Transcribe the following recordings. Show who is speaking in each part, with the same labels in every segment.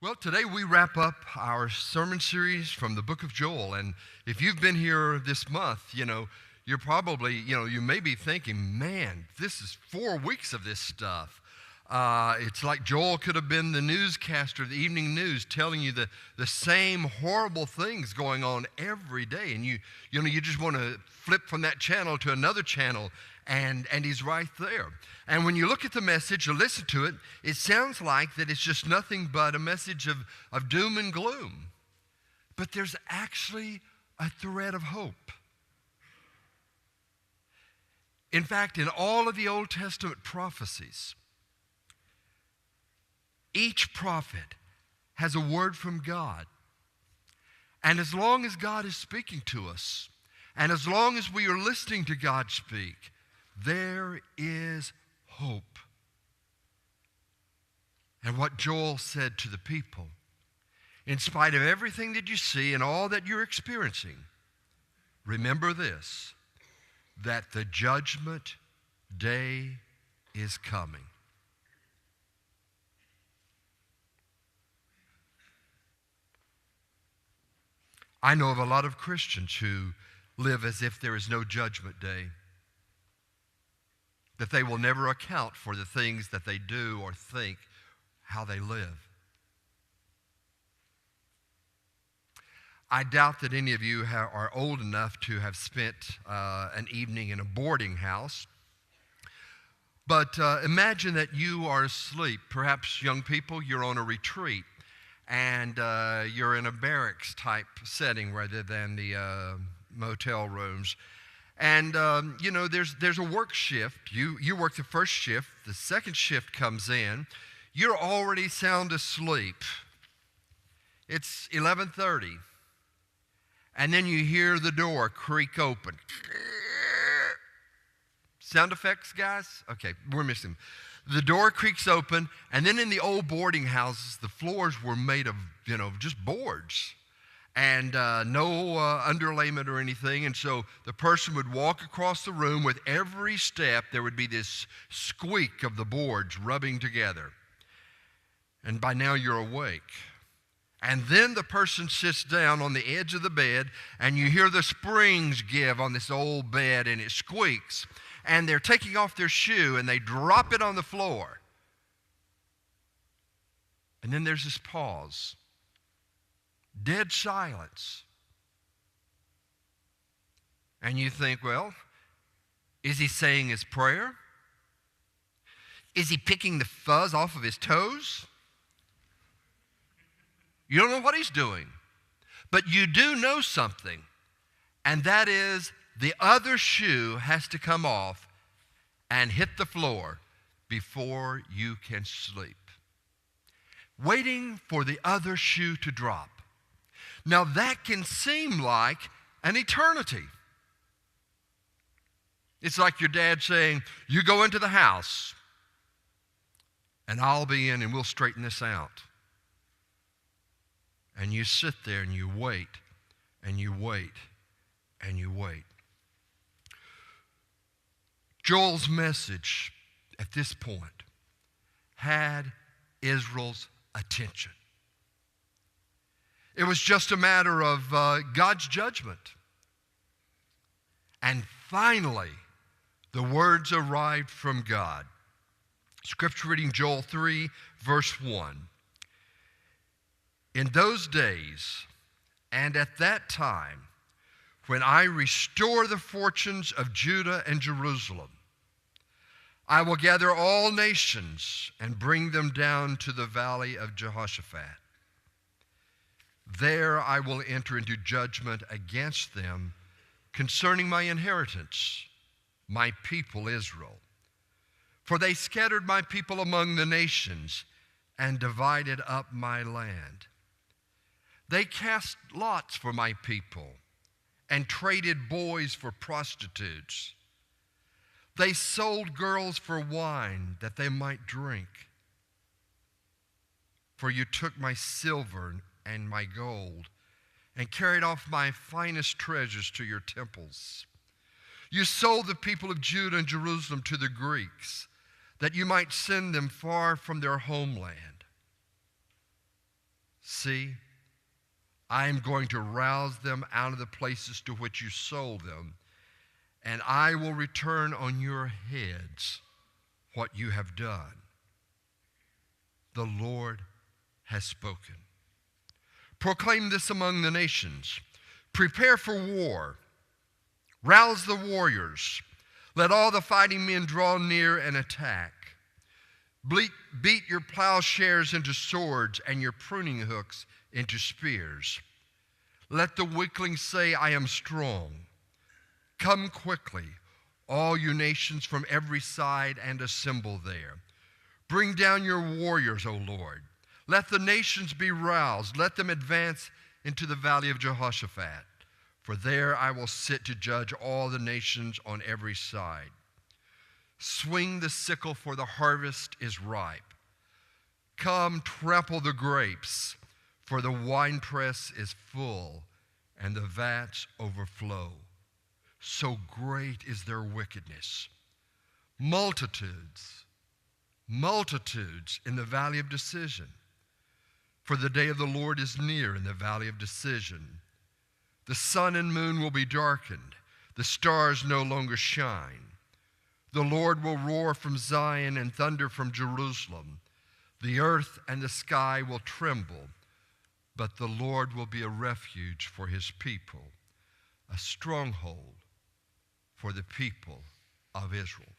Speaker 1: Well, today we wrap up our sermon series from the book of Joel. And if you've been here this month, you're probably, you may be thinking, man, this is 4 weeks of this stuff. It's like Joel could have been the newscaster, the evening news, telling you the same horrible things going on every day. And you just want to flip from that channel to another channel, and he's right there. And when you look at the message or listen to it, it sounds like that it's just nothing but a message of doom and gloom. But there's actually a thread of hope. In fact, in all of the Old Testament prophecies, each prophet has a word from God. And as long as God is speaking to us, and as long as we are listening to God speak, there is hope. And what Joel said to the people, in spite of everything that you see and all that you're experiencing, remember this, that the judgment day is coming. I know of a lot of Christians who live as if there is no judgment day, that they will never account for the things that they do or think, how they live. I doubt that any of you are old enough to have spent an evening in a boarding house. But imagine that you are asleep. Perhaps young people, you're on a retreat. And you're in a barracks type setting rather than the motel rooms. And, there's a work shift. You work the first shift. The second shift comes in. You're already sound asleep. It's 11:30. And then you hear the door creak open. Sound effects, guys? Okay, we're missing them. The door creaks open, and then in the old boarding houses, the floors were made of, just boards and no underlayment or anything. And so the person would walk across the room. With every step, there would be this squeak of the boards rubbing together. And by now, you're awake. And then the person sits down on the edge of the bed, and you hear the springs give on this old bed, and it squeaks. And they're taking off their shoe, and they drop it on the floor. And then there's this pause. Dead silence. And you think, well, is he saying his prayer? Is he picking the fuzz off of his toes? You don't know what he's doing. But you do know something, and that is the other shoe has to come off and hit the floor before you can sleep. Waiting for the other shoe to drop. Now that can seem like an eternity. It's like your dad saying, you go into the house and I'll be in and we'll straighten this out. And you sit there and you wait and you wait and you wait. Joel's message at this point had Israel's attention. It was just a matter of God's judgment. And finally, the words arrived from God. Scripture reading Joel 3, verse 1. In those days and at that time, when I restore the fortunes of Judah and Jerusalem, I will gather all nations and bring them down to the valley of Jehoshaphat. There I will enter into judgment against them concerning my inheritance, my people Israel. For they scattered my people among the nations and divided up my land. They cast lots for my people and traded boys for prostitutes. They sold girls for wine that they might drink. For you took my silver and my gold and carried off my finest treasures to your temples. You sold the people of Judah and Jerusalem to the Greeks, that you might send them far from their homeland. See, I am going to rouse them out of the places to which you sold them, and I will return on your heads what you have done. The Lord has spoken. Proclaim this among the nations. Prepare for war. Rouse the warriors. Let all the fighting men draw near and attack. Beat your plowshares into swords and your pruning hooks into spears. Let the weaklings say, I am strong. Come quickly, all you nations from every side, and assemble there. Bring down your warriors, O Lord. Let the nations be roused. Let them advance into the valley of Jehoshaphat. For there I will sit to judge all the nations on every side. Swing the sickle, for the harvest is ripe. Come, trample the grapes, for the winepress is full, and the vats overflow. So great is their wickedness. Multitudes in the valley of decision. For the day of the Lord is near in the valley of decision. The sun and moon will be darkened. The stars no longer shine. The Lord will roar from Zion and thunder from Jerusalem. The earth and the sky will tremble, but the Lord will be a refuge for his people, a stronghold for the people of Israel.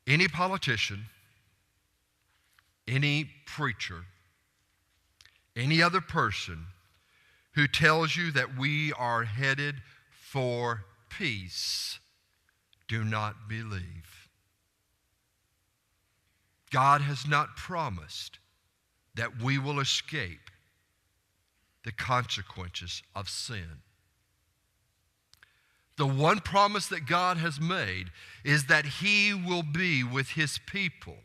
Speaker 1: Any politician, any preacher, any other person who tells you that we are headed for peace, do not believe. God has not promised that we will escape the consequences of sin. The one promise that God has made is that he will be with his people,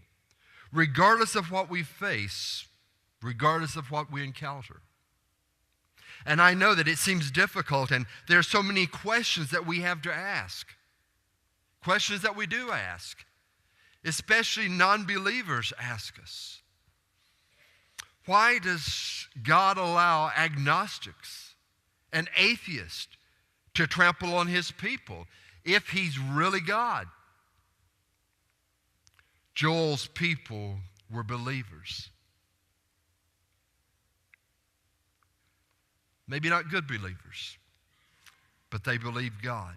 Speaker 1: regardless of what we face, regardless of what we encounter. And I know that it seems difficult, and there are so many questions that we have to ask. Questions that we do ask, especially non-believers ask us. Why does God allow agnostics and atheists to trample on his people if he's really God? Joel's people were believers. Maybe not good believers, but they believed God.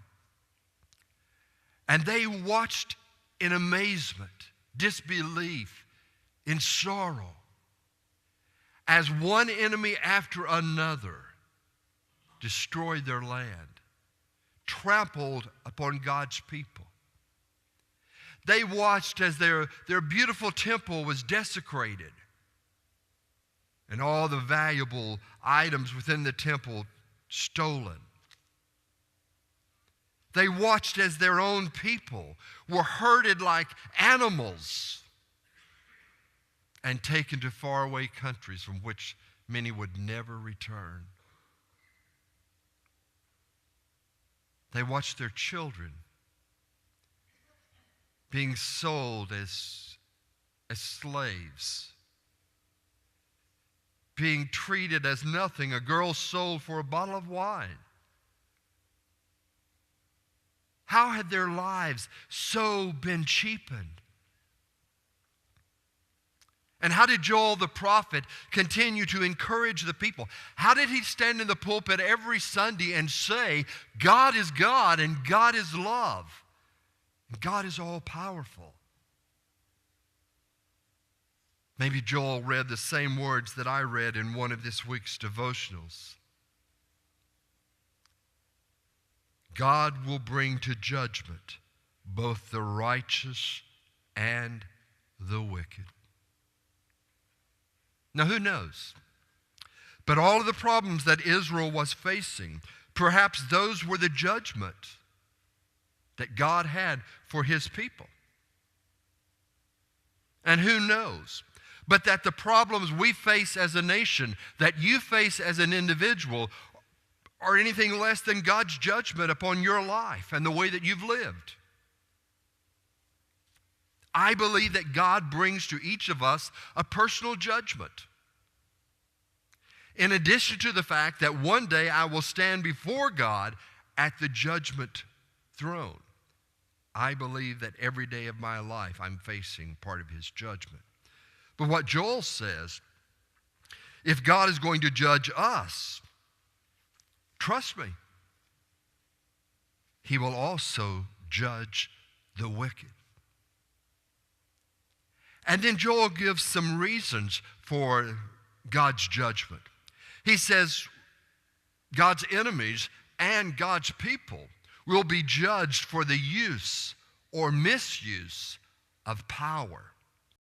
Speaker 1: And they watched in amazement, disbelief, in sorrow, as one enemy after another destroyed their land, trampled upon God's people. They watched as their beautiful temple was desecrated, and all the valuable items within the temple stolen. They watched as their own people were herded like animals and taken to faraway countries from which many would never return. They watched their children being sold as slaves, being treated as nothing, a girl sold for a bottle of wine. How had their lives so been cheapened? And how did Joel the prophet continue to encourage the people? How did he stand in the pulpit every Sunday and say, God is God and God is love and God is all powerful? Maybe Joel read the same words that I read in one of this week's devotionals. God will bring to judgment both the righteous and the wicked. Now, who knows? But all of the problems that Israel was facing, perhaps those were the judgment that God had for his people. And who knows? But that the problems we face as a nation, that you face as an individual, are anything less than God's judgment upon your life and the way that you've lived. I believe that God brings to each of us a personal judgment. In addition to the fact that one day I will stand before God at the judgment throne, I believe that every day of my life I'm facing part of his judgment. But what Joel says, if God is going to judge us, trust me, he will also judge the wicked. And then Joel gives some reasons for God's judgment. He says God's enemies and God's people will be judged for the use or misuse of power.